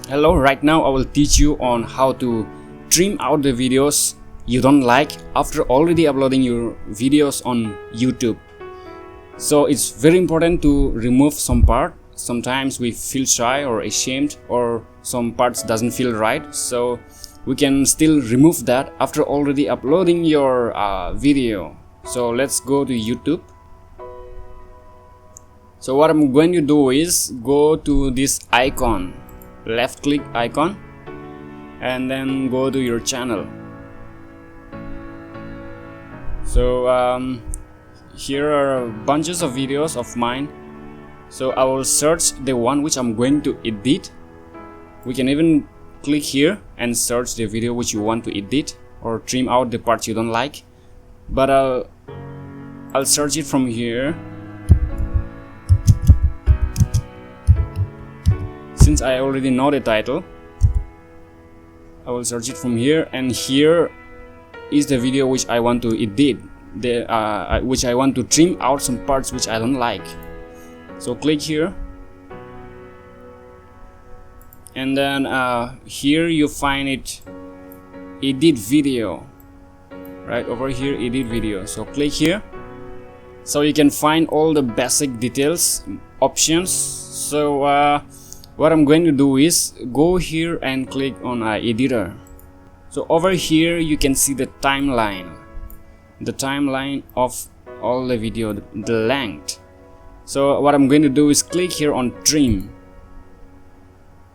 Hello, right now I will teach you on how to trim out the videos you don't like after already uploading your videos on YouTube. So it's very important to remove some part. Sometimes we feel shy or ashamed, or some parts doesn't feel right, so we can still remove that after already uploading your video. So let's go to YouTube. So what I'm going to do is go to this icon, left click icon, and then go to your channel. So here are bunches of videos of mine, so I will search the one which I'm going to edit. We can even click here and search the video which you want to edit or trim out the parts you don't like, but I'll search it from here. Since I already know the title, I will search it from here, and here is the video which I want to edit, which I want to trim out some parts which I don't like. So click here, and then here you find it, edit video, right over here, edit video. So click here, so you can find all the basic details options. So what I'm going to do is go here and click on editor. So over here you can see the timeline of all the video, the length. So what I'm going to do is click here on trim.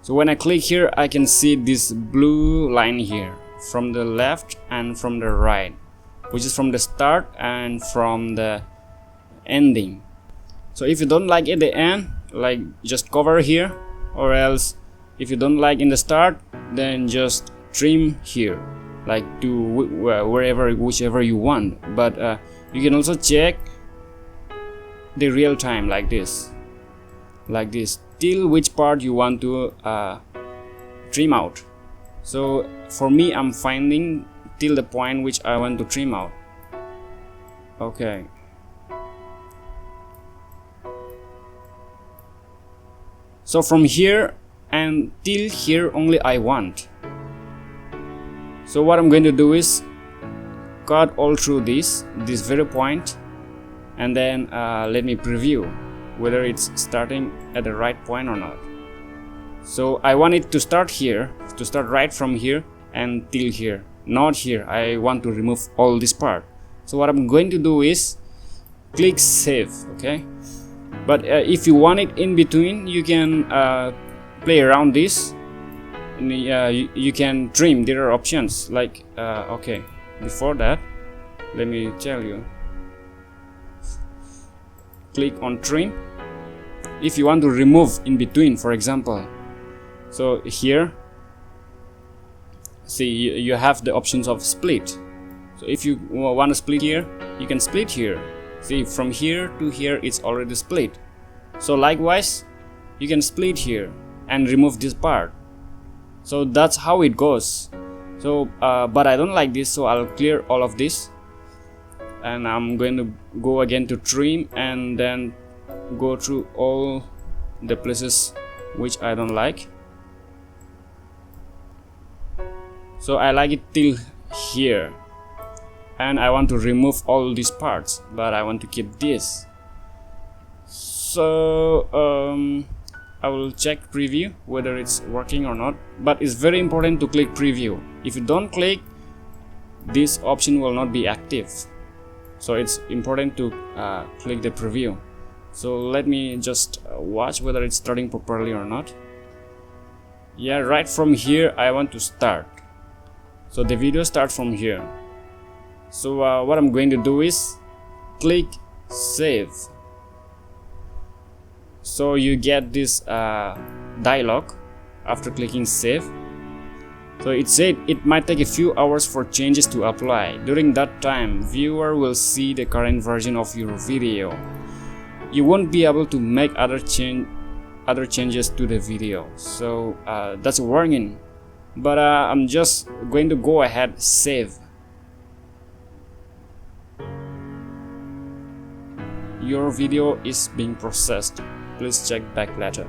So when I click here, I can see this blue line here from the left and from the right, which is from the start and from the ending. So if you don't like at the end, like just cover here, or else if you don't like in the start, then just trim here, like to whichever you want. But you can also check the real time like this till which part you want to trim out. So for me, I'm finding till the point which I want to trim out. Okay, so from here and till here only I want. So what I'm going to do is cut all through this very point, and then let me preview whether it's starting at the right point or not. So I want it to start here, to start right from here and till here, not here. I want to remove all this part. So what I'm going to do is click save. Okay, but if you want it in between, you can play around this. You can trim. There are options like okay, before that let me tell you, click on trim if you want to remove in between, for example. So here, see, you have the options of split. So if you want to split here, you can split here. See, from here to here it's already split. So likewise, you can split here and remove this part. So that's how it goes. So but I don't like this, so I'll clear all of this, and I'm going to go again to trim and then go through all the places which I don't like. So I like it till here, and I want to remove all these parts, but I want to keep this. So I will check preview whether it's working or not, but it's very important to click preview. If you don't click, this option will not be active, so it's important to click the preview. So let me just watch whether it's starting properly or not. Yeah, right from here I want to start, so the video starts from here. So what I'm going to do is click save. So you get this dialog after clicking save. So it said it might take a few hours for changes to apply. During that time, viewer will see the current version of your video. You won't be able to make other changes to the video. So that's a warning. But I'm just going to go ahead, save. Your video is being processed. Please check back later.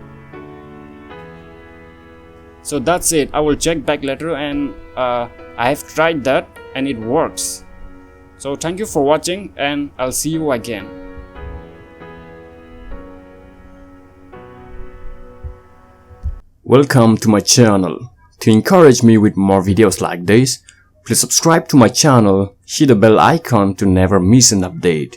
So that's it. I will check back later, and I have tried that and it works. So thank you for watching, and I'll see you again. Welcome to my channel. To encourage me with more videos like this, please subscribe to my channel, hit the bell icon to never miss an update.